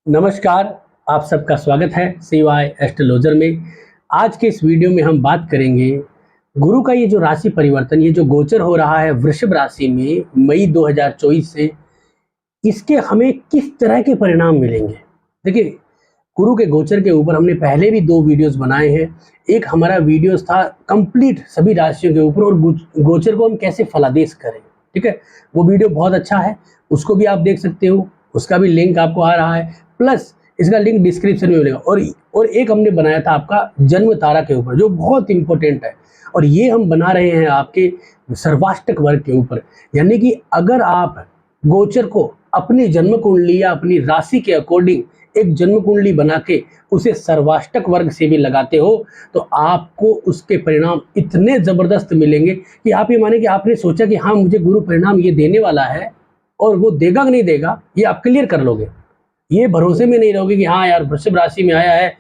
नमस्कार, आप सबका स्वागत है CY एस्ट्रोलॉजर में। आज के इस वीडियो में हम बात करेंगे गुरु का ये जो राशि परिवर्तन, ये जो गोचर हो रहा है वृषभ राशि में मई 2024 से, इसके हमें किस तरह के परिणाम मिलेंगे। देखिए, गुरु के गोचर के ऊपर हमने पहले भी 2 वीडियोस बनाए हैं। एक हमारा वीडियोस था कंप्लीट सभी राशियों के ऊपर और गोचर को हम कैसे फलादेश करें, ठीक है। वो वीडियो बहुत अच्छा है, उसको भी आप देख सकते हो, उसका भी लिंक आपको आ रहा है, प्लस इसका लिंक डिस्क्रिप्शन में मिलेगा। और एक हमने बनाया था आपका जन्म तारा के ऊपर, जो बहुत इंपॉर्टेंट है। और ये हम बना रहे हैं आपके सर्वाष्टक वर्ग के ऊपर, यानी कि अगर आप गोचर को अपनी जन्म कुंडली या अपनी राशि के अकॉर्डिंग एक जन्म कुंडली बना के उसे सर्वाष्टक वर्ग से भी लगाते हो, तो आपको उसके परिणाम इतने ज़बरदस्त मिलेंगे कि आप ये माने कि आपने सोचा कि हाँ, मुझे गुरु परिणाम ये देने वाला है, और वो देगा कि नहीं देगा ये आप क्लियर कर लोगे। ये भरोसे में नहीं रहोगे कि हाँ यार, वृषभ राशि में आया है,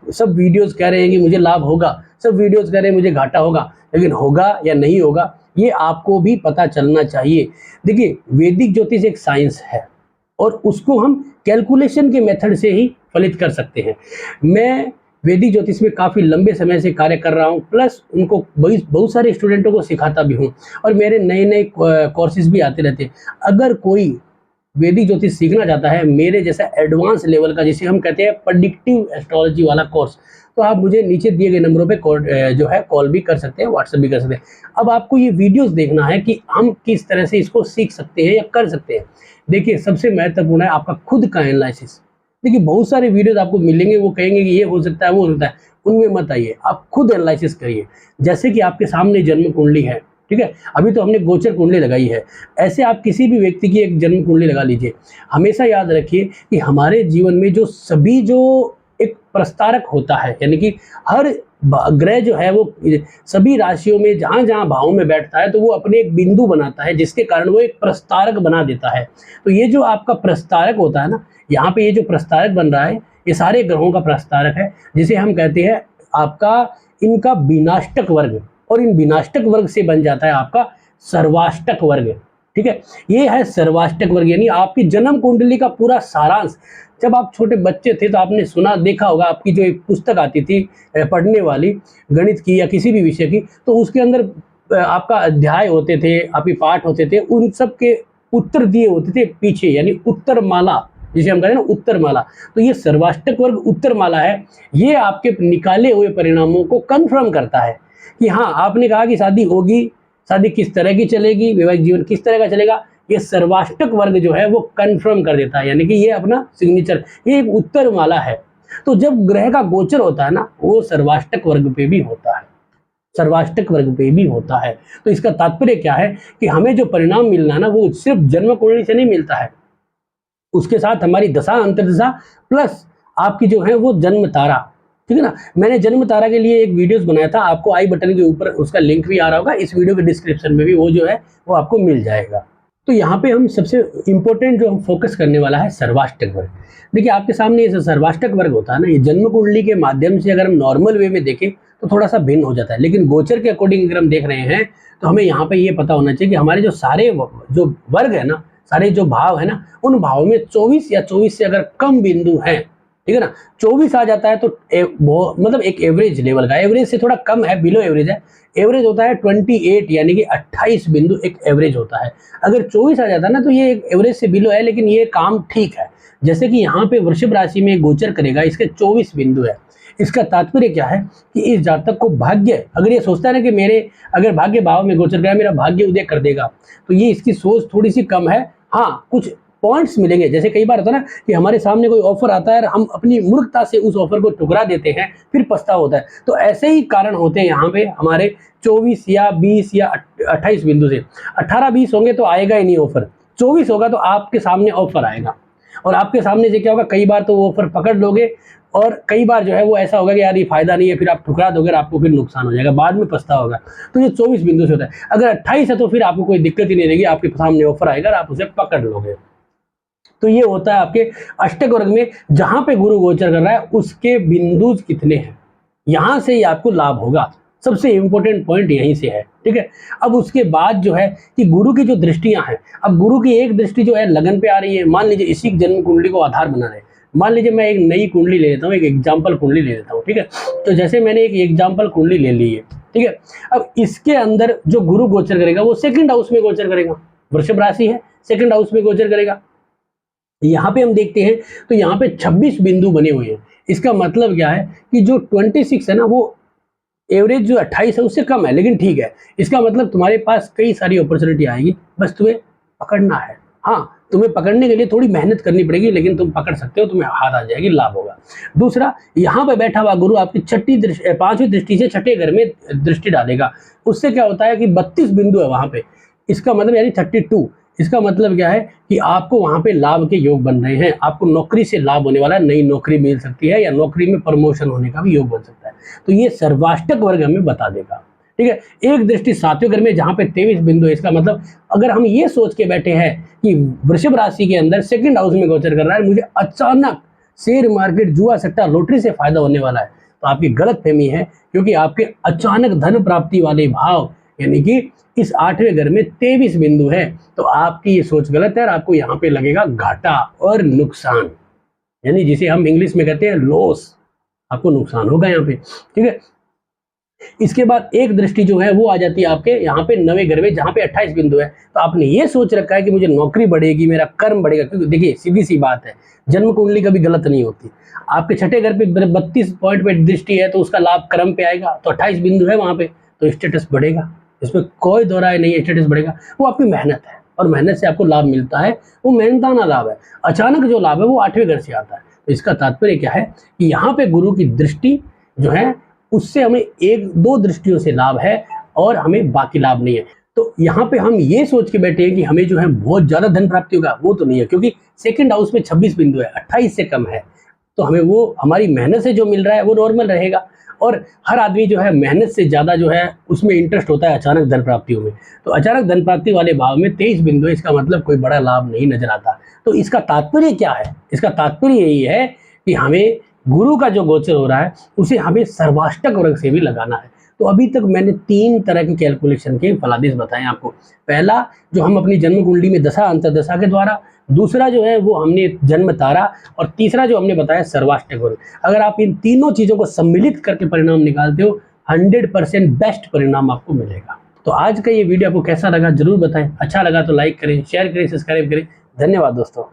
सब वीडियोस कह रहे हैं कि मुझे लाभ होगा, सब वीडियोस कह रहे हैं मुझे घाटा होगा, लेकिन होगा या नहीं होगा ये आपको भी पता चलना चाहिए। देखिए, वैदिक ज्योतिष एक साइंस है और उसको हम कैलकुलेशन के मेथड से ही फलित कर सकते हैं। मैं वैदिक ज्योतिष में काफ़ी लंबे समय से कार्य कर रहा हूँ, प्लस उनको बहुत सारे स्टूडेंटों को सिखाता भी हूँ, और मेरे नए नए कोर्सेज भी आते रहते हैं। अगर कोई वैदिक ज्योतिष सीखना चाहता है मेरे जैसा एडवांस लेवल का, जिसे हम कहते हैं प्रेडिक्टिव एस्ट्रोलॉजी वाला कोर्स, तो आप मुझे नीचे दिए गए नंबरों पे जो है कॉल भी कर सकते हैं, व्हाट्सएप भी कर सकते हैं। अब आपको ये वीडियोस देखना है कि हम किस तरह से इसको सीख सकते हैं या कर सकते हैं। देखिए, सबसे महत्वपूर्ण है आपका खुद का एनालिसिस। देखिए, बहुत सारे वीडियोस आपको मिलेंगे, वो कहेंगे कि ये हो सकता है, वो हो सकता है, उनमें मत आइए, आप खुद एनालिसिस करिए। जैसे कि आपके सामने जन्म कुंडली है, ठीक है, अभी तो हमने गोचर कुंडली लगाई है, ऐसे आप किसी भी व्यक्ति की एक जन्म कुंडली लगा लीजिए। हमेशा याद रखिए कि हमारे जीवन में जो एक प्रस्तारक होता है, यानी कि हर ग्रह जो है वो सभी राशियों में जहाँ जहाँ भावों में बैठता है, तो वो अपने एक बिंदु बनाता है, जिसके कारण वो एक प्रस्तारक बना देता है। तो ये जो आपका प्रस्तारक होता है ना, यहाँ पे ये जो प्रस्तारक बन रहा है, ये सारे ग्रहों का प्रस्तारक है, जिसे हम कहते हैं आपका इनका विनाष्टक वर्ग, और इन विनाष्टक वर्ग से बन जाता है आपका सर्वाष्टक वर्ग, ठीक है। ये है सर्वाष्टक वर्ग, यानी आपकी जन्म कुंडली का पूरा सारांश। जब आप छोटे बच्चे थे तो आपने सुना देखा होगा, आपकी जो एक पुस्तक आती थी पढ़ने वाली, गणित की या किसी भी विषय की, तो उसके अंदर आपका अध्याय होते थे, आपके पाठ होते थे, उन सब के उत्तर दिए होते थे पीछे, यानी उत्तर माला, जिसे हम कहते हैं ना उत्तर माला। तो ये सर्वाष्टक वर्ग उत्तर माला है, ये आपके निकाले हुए परिणामों को कंफर्म करता है कि हाँ, आपने कहा कि शादी होगी, शादी किस तरह की चलेगी, वैवाहिक जीवन किस तरह का चलेगा, ये सर्वाष्टक वर्ग जो है वो कंफर्म कर देता है, यानी कि ये अपना सिग्नेचर, ये एक उत्तर माला है। तो जब ग्रह का गोचर होता है ना, वो सर्वाष्टक वर्ग पे भी होता है, सर्वाष्टक वर्ग पे भी होता है। तो इसका तात्पर्य क्या है कि हमें जो परिणाम मिलना है ना, वो सिर्फ जन्म कुंडली से नहीं मिलता है, उसके साथ हमारी दशा अंतर्दशा प्लस आपकी जो है वो जन्म तारा, ठीक है ना। मैंने जन्म तारा के लिए एक वीडियोस बनाया था, आपको आई बटन के ऊपर उसका लिंक भी आ रहा होगा, इस वीडियो के डिस्क्रिप्शन में भी वो जो है वो आपको मिल जाएगा। तो यहाँ पे हम सबसे इम्पोर्टेंट जो हम फोकस करने वाला है सर्वाष्टक वर्ग। देखिए, आपके सामने ये सर्वाष्टक वर्ग होता है ना, ये जन्म कुंडली के माध्यम से अगर हम नॉर्मल वे में देखें तो थोड़ा सा भिन्न हो जाता है, लेकिन गोचर के अकॉर्डिंग अगर हम देख रहे हैं तो हमें यहाँ पे ये पता होना चाहिए कि हमारे जो सारे जो वर्ग है ना, सारे जो भाव है ना, उन भावों में 24 या 24 से अगर कम बिंदु हैं, ठीक है ना, 24 आ जाता है तो मतलब एक एवरेज लेवल का, एवरेज से थोड़ा कम है, बिलो एवरेज है। एवरेज होता है 28, यानी कि 28 बिंदु एक एवरेज होता है। अगर 24 आ जाता है ना, तो ये एक एवरेज से बिलो है, लेकिन ये काम ठीक है। जैसे कि यहाँ पे वृषभ राशि में गोचर करेगा, इसके 24 बिंदु है। इसका तात्पर्य क्या है कि इस जातक को भाग्य, अगर ये सोचता है ना कि मेरे अगर भाग्य भाव में गोचर करेगा मेरा भाग्य उदय कर देगा, तो ये इसकी सोच थोड़ी सी कम है। हाँ, कुछ पॉइंट्स मिलेंगे, जैसे कई बार होता है ना कि हमारे सामने कोई ऑफर आता है और हम अपनी मूर्खता से उस ऑफर को ठुकरा देते हैं, फिर पछतावा होता है। तो ऐसे ही कारण होते हैं यहाँ पे हमारे 24 या 20 या 28 बिंदु से। 18-20 होंगे तो आएगा ही नहीं ऑफर, 24 होगा तो आपके सामने ऑफर आएगा, और आपके सामने से क्या होगा, कई बार तो वो ऑफर पकड़ लोगे, और कई बार जो है वो ऐसा होगा कि यार ये फायदा नहीं है, फिर आप ठुकरा दोगे और आपको फिर नुकसान हो जाएगा, बाद में पछतावा होगा। तो ये 24 बिंदु से होता है। अगर 28 है तो फिर आपको कोई दिक्कत ही नहीं रहेगी, आपके सामने ऑफर आएगा और आप उसे पकड़ लोगे। तो ये होता है आपके अष्टक वर्ग में, जहां पे गुरु गोचर कर रहा है उसके बिंदु कितने हैं, यहां से ही आपको लाभ होगा। सबसे इंपॉर्टेंट पॉइंट यहीं से है, ठीक है। अब उसके बाद जो है कि गुरु की जो दृष्टियां हैं, अब गुरु की एक दृष्टि जो है लगन पे आ रही है, मान लीजिए इसी जन्म कुंडली को आधार बना रहे, मान लीजिए मैं एक नई कुंडली ले लेता हूँ, एक एग्जाम्पल कुंडली ले लेता हूँ, ठीक है। तो जैसे मैंने एक एग्जाम्पल कुंडली ले ली है, ठीक है। अब इसके अंदर जो गुरु गोचर करेगा वो सेकंड हाउस में गोचर करेगा, वृषभ राशि है, सेकंड हाउस में गोचर करेगा। यहाँ पे हम देखते हैं तो यहाँ पे 26 बिंदु बने हुए हैं। इसका मतलब क्या है कि जो 26 है ना, वो एवरेज जो 28 है उससे कम है, लेकिन ठीक है। इसका मतलब तुम्हारे पास कई सारी अपॉर्चुनिटी आएगी, बस तुम्हें पकड़ना है। हाँ, तुम्हें पकड़ने के लिए थोड़ी मेहनत करनी पड़ेगी, लेकिन तुम पकड़ सकते हो, तुम्हें हाथ आ जाएगी, लाभ होगा। दूसरा, यहाँ पे बैठा हुआ गुरु आपकी पांचवी दृष्टि से छठे घर में दृष्टि डालेगा। उससे क्या होता है कि 32 बिंदु है वहां पे, इसका मतलब यानी 32। इसका मतलब क्या है कि आपको वहां पे लाभ के योग बन रहे हैं, आपको नौकरी से लाभ होने वाला है, नई नौकरी मिल सकती है या नौकरी में प्रमोशन होने का भी योग बन सकता है। तो ये सर्वाष्टक वर्ग हमें बता देगा, ठीक है। एक दृष्टि सातवें घर में जहां पे 23 बिंदु है, इसका मतलब अगर हम ये सोच के बैठे हैं कि वृषभ राशि के अंदर सेकंड हाउस में गोचर कर रहा है, मुझे अचानक शेयर मार्केट, जुआ सट्टा, लॉटरी से फायदा होने वाला है, तो आपकी गलत फहमी है। क्योंकि आपके अचानक धन प्राप्ति वाले भाव यानी कि इस आठवें घर में 23 बिंदु है, तो आपकी ये सोच गलत है और आपको यहाँ पे लगेगा घाटा और नुकसान, यानी जिसे हम इंग्लिश में कहते हैं लॉस, आपको नुकसान होगा यहाँ पे, ठीक है। इसके बाद एक दृष्टि जो है वो आ जाती है आपके यहाँ पे 9वें घर में, जहाँ पे 28 बिंदु है। तो आपने ये सोच रखा है कि मुझे नौकरी बढ़ेगी, मेरा कर्म बढ़ेगा, क्योंकि देखिए सीधी सी बात है, जन्म कुंडली कभी गलत नहीं होती। आपके छठे घर पे 32 पॉइंट पे दृष्टि है, तो उसका लाभ कर्म पे आएगा, तो 28 बिंदु है वहां पे, तो स्टेटस बढ़ेगा, इसमें कोई दो राय नहीं है, स्टेटस बढ़ेगा। वो आपकी मेहनत है और मेहनत से आपको लाभ मिलता है, वो मेहनताना लाभ है। अचानक जो लाभ है वो 8वें घर से आता है। तो इसका तात्पर्य क्या है कि यहाँ पे गुरु की दृष्टि जो है उससे हमें एक दो दृष्टियों से लाभ है और हमें बाकी लाभ नहीं है। तो यहाँ पे हम ये सोच के बैठे हैं कि हमें जो है बहुत ज्यादा धन प्राप्ति होगा, वो तो नहीं है, क्योंकि सेकंड हाउस में 26 बिंदु है, 28 से कम है। तो हमें वो हमारी मेहनत से जो मिल रहा है वो नॉर्मल रहेगा। और हर आदमी जो है मेहनत से ज्यादा जो है उसमें इंटरेस्ट होता है अचानक धन प्राप्तियों में। तो अचानक धन प्राप्ति वाले भाव में 23 बिंदु है, इसका मतलब कोई बड़ा लाभ नहीं नजर आता। तो इसका तात्पर्य क्या है? इसका तात्पर्य यही है कि हमें गुरु का जो गोचर हो रहा है उसे हमें सर्वाष्टक वर्ग से भी लगाना है। तो अभी तक मैंने 3 तरह के कैलकुलेशन के फलादेश बताए आपको। पहला, जो हम अपनी जन्म कुंडली में दशा अंतर्दशा के द्वारा, दूसरा जो है वो हमने जन्म तारा, और तीसरा जो हमने बताया सर्वाष्टक वर्ग। अगर आप इन तीनों चीजों को सम्मिलित करके परिणाम निकालते हो, 100% बेस्ट परिणाम आपको मिलेगा। तो आज का ये वीडियो आपको कैसा लगा जरूर बताएं। अच्छा लगा तो लाइक करें, शेयर करें, सब्सक्राइब करें। धन्यवाद दोस्तों।